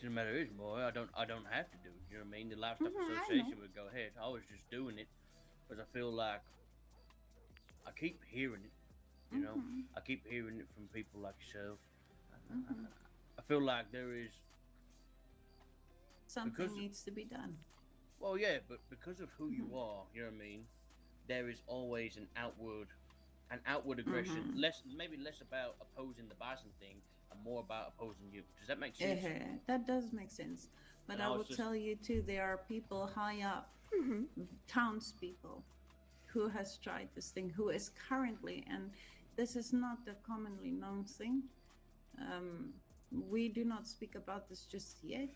fact of the matter is, boy, I don't have to do it. You know what I mean? The Livestock I Association know. would go ahead. I was just doing it because I feel like I keep hearing it. You know, I keep hearing it from people like yourself. I feel like there is Something because needs to be done. well, yeah, but because of who you are, you know what I mean. There is always an outward aggression. Maybe less about opposing the bison thing and more about opposing you. Does that make sense? That does make sense. But And I I will was just tell you too, there are people high up, townspeople, who has tried this thing, who is currently, and this is not a commonly known thing. We do not speak about this just yet,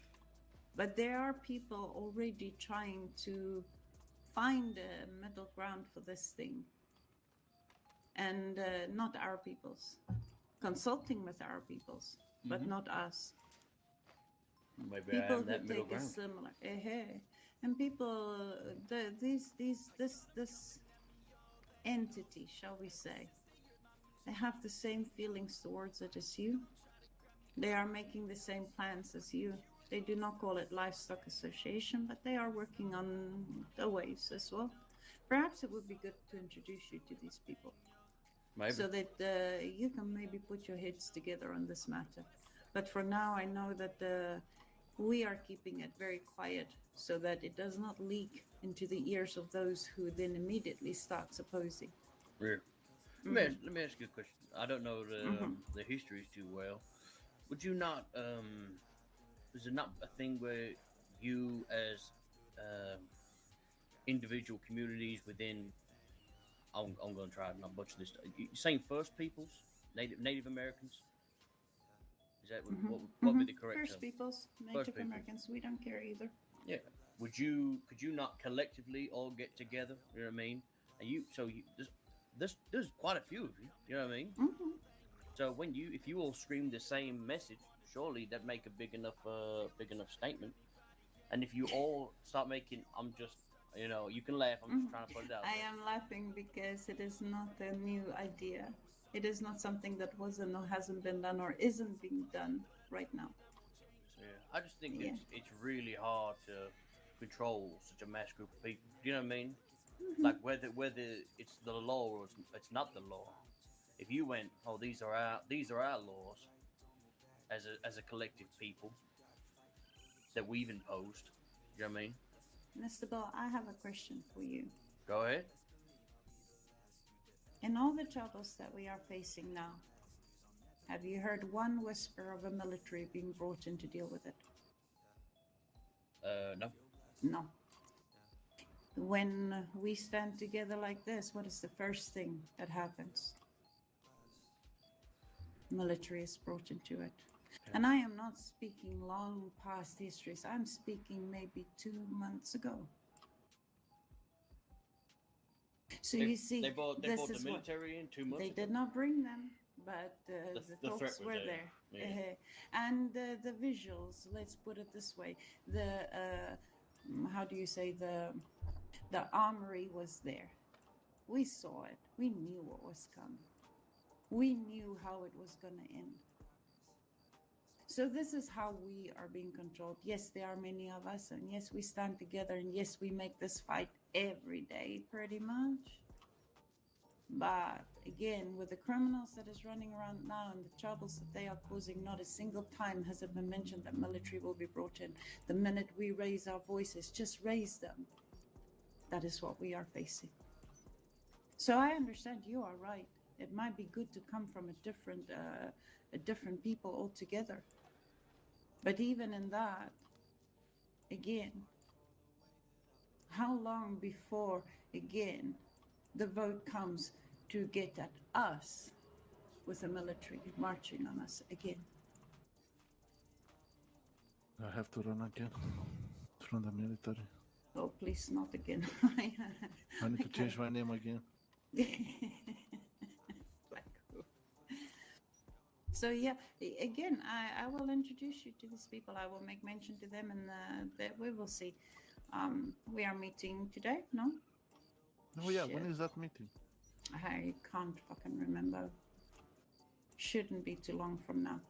but there are people already trying to find a middle ground for this thing, and not our peoples, consulting with our peoples, but not us. maybe I People am who that middle take a ground. similar, and people, this entity, shall we say, they have the same feelings towards it as you. They are making the same plans as you. They do not call it livestock association, but they are working on the waves as well. Perhaps it would be good to introduce you to these people, Maybe. so that you can maybe put your heads together on this matter. But for now, I know that we are keeping it very quiet so that it does not leak into the ears of those who then immediately start opposing. Yeah. Let me ask you a question. I don't know the histories too well. Would you not is it not a thing where you as individual communities within I'm going to try and not butcher this. You saying First Peoples, Native Americans? Is that what would be the correct First term? Peoples, First Native Peoples. Americans, we don't care either. Yeah. Could you not collectively all get together? You know what I mean? And there's quite a few of you. You know what I mean? So if you all scream the same message, surely that make a big enough statement. And if you all start making, you can laugh. I'm just trying to put it out I there. am laughing because it is not a new idea. It is not something that wasn't or hasn't been done or isn't being done right now. Yeah, I just think Yeah. it's really hard to control such a mass group of people. Do you know what I mean? Like whether it's the law or it's not the law. If you went, oh, these are our laws as a collective people that we've imposed. You know what I mean? Mr. Bell, I have a question for you. Go ahead. In all the troubles that we are facing now, have you heard one whisper of a military being brought in to deal with it? No. No. When we stand together like this, what is the first thing that happens? Military is brought into it. And I am not speaking long past histories. I'm speaking maybe 2 months ago. So you see, they brought this the is military in 2 months they ago. did not bring them, but the The threat thoughts was were there. there. Yeah. And the visuals, let's put it this way, the how do you say, the armory was there. We saw it. We knew what was coming. We knew how it was going to end. So this is how we are being controlled. Yes, there are many of us, and yes, we stand together, and yes, we make this fight every day pretty much. But again, with the criminals that is running around now and the troubles that they are causing, not a single time has it been mentioned that military will be brought in. The minute we raise our voices, just raise them. That is what we are facing. So I understand you are right. It might be good to come from a different people altogether. But even in that, again, how long before, again, the vote comes to get at us with the military marching on us again? I have to run again from the military. Oh, please, not again. I need to change my name again. So yeah, again, I will introduce you to these people. I will make mention to them, and that we will see. We are meeting today, no? Oh yeah, when is that meeting? I can't fucking remember. Shouldn't be too long from now.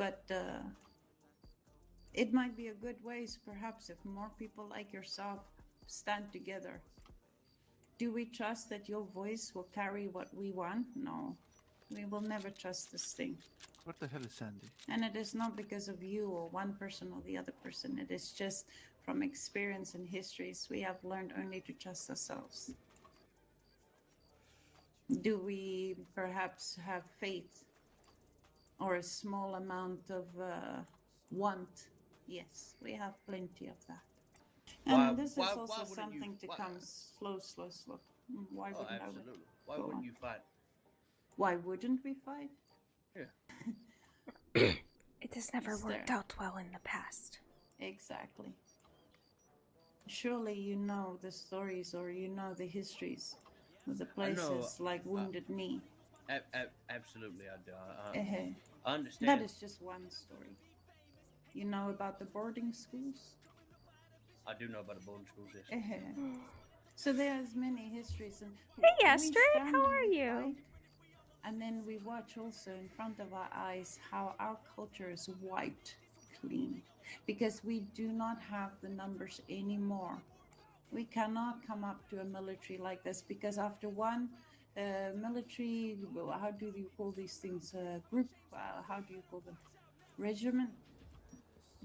But it might be a good ways, perhaps, if more people like yourself stand together. Do we trust that your voice will carry what we want? No. We will never trust this thing. What the hell is Sandy? And it is not because of you or one person or the other person. It is just from experience and histories. We have learned only to trust ourselves. Do we perhaps have faith or a small amount of want? Yes, we have plenty of that. And this is also something to come slow. Why wouldn't absolutely. Why Go wouldn't on. you fight? Why wouldn't we fight? Yeah. It has never worked out well in the past. Exactly. Surely you know the stories or you know the histories of the places like Wounded Knee. Absolutely, I do. I I understand. That is just one story. You know about the boarding schools? I do know about the boarding schools, yes. So there's many histories. And Hey, Astrid, how are you? Fight, and then we watch also in front of our eyes how our culture is wiped clean. Because we do not have the numbers anymore. We cannot come up to a military like this because after one military, how do you call these things? Group, how do you call them? Regiment.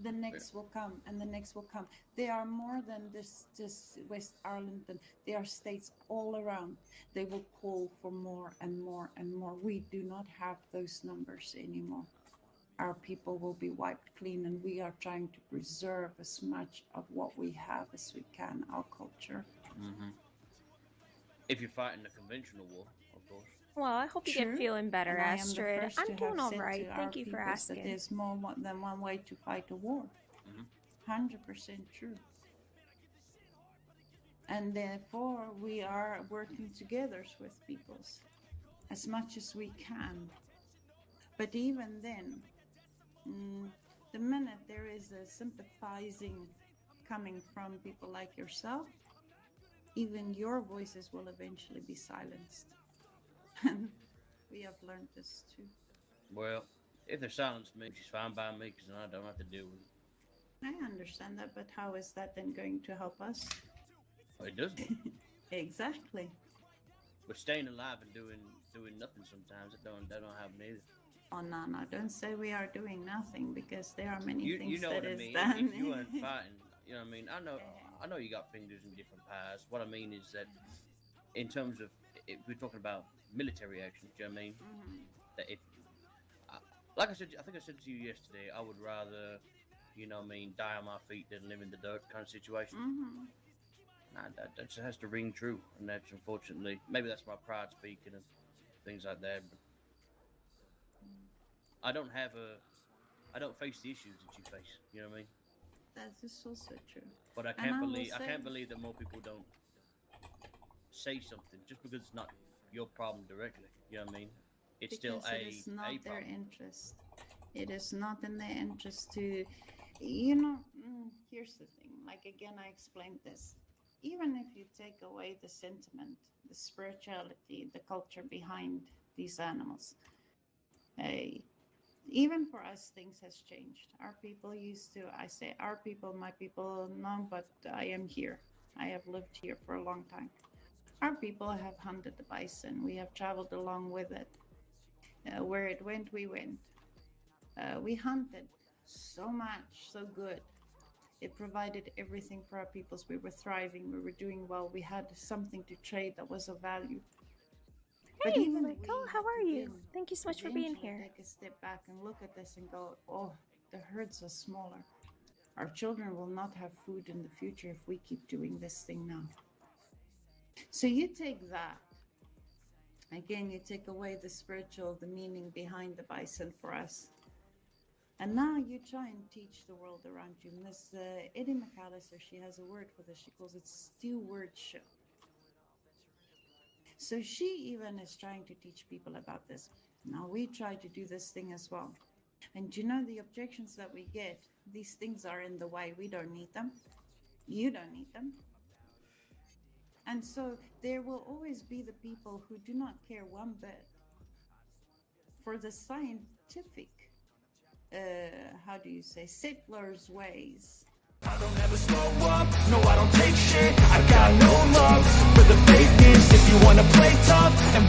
The next will come and the next will come. They are more than this West Ireland. They are states all around. They will call for more and more and more. We do not have those numbers anymore. Our people will be wiped clean, and we are trying to preserve as much of what we have as we can, our culture. Mm-hmm. If you're fighting a conventional war, of course. Well, I hope you get feeling better, and Astrid. I'm doing all right. Thank you for asking. That there's more than one way to fight a war. 100% true. And therefore, we are working together with peoples as much as we can. But even then, the minute there is a sympathizing coming from people like yourself, even your voices will eventually be silenced. And we have learned this too. Well, if they're silenced me, she's fine by me because I don't have to deal with it. I understand that, but how is that then going to help us? It doesn't. Exactly. But staying alive and doing nothing sometimes, that don't help me either. Oh no, don't say we are doing nothing because there are many things you know that what I is mean. done. If you weren't fighting, you know what I mean. I know you got fingers in different pies. What I mean is that in terms of if we're talking about military action, do you know what I mean? That if, like I said, I think I said to you yesterday, I would rather, you know what I mean, die on my feet than live in the dirt kind of situation. That just has to ring true, and that's unfortunately, maybe that's my pride speaking and things like that. But I don't face the issues that you face. You know what I mean? That is also true. But I can't believe that more people don't say something just because it's not your problem directly. You know what I mean? It's because still it is not their problem. interest. It is not in their interest to, you know. Here's the thing. Like again, I explained this. Even if you take away the sentiment, the spirituality, the culture behind these animals, even for us, things has changed. Our people used to, I say our people, my people, no, but I am here. I have lived here for a long time. Our people have hunted the bison. We have traveled along with it. Where it went, we went. We hunted so much, so good. It provided everything for our peoples. We were thriving. We were doing well. We had something to trade that was of value. Hey, Michael, how are you? Thank you so much for being here. Take a step back and look at this and go, oh, the herds are smaller. Our children will not have food in the future if we keep doing this thing now. So you take that. Again, you take away the spiritual, the meaning behind the bison for us. And now you try and teach the world around you. Miss Eddie McAllister, she has a word for this. She calls it stewardship. So she even is trying to teach people about this. Now we try to do this thing as well. And you know the objections that we get, these things are in the way. We don't need them. You don't need them. And so there will always be the people who do not care one bit for the scientific how do you say, Sittler's ways. I don't ever slow up, no I don't take shit. I got no love for the fakeness. If you wanna play tough and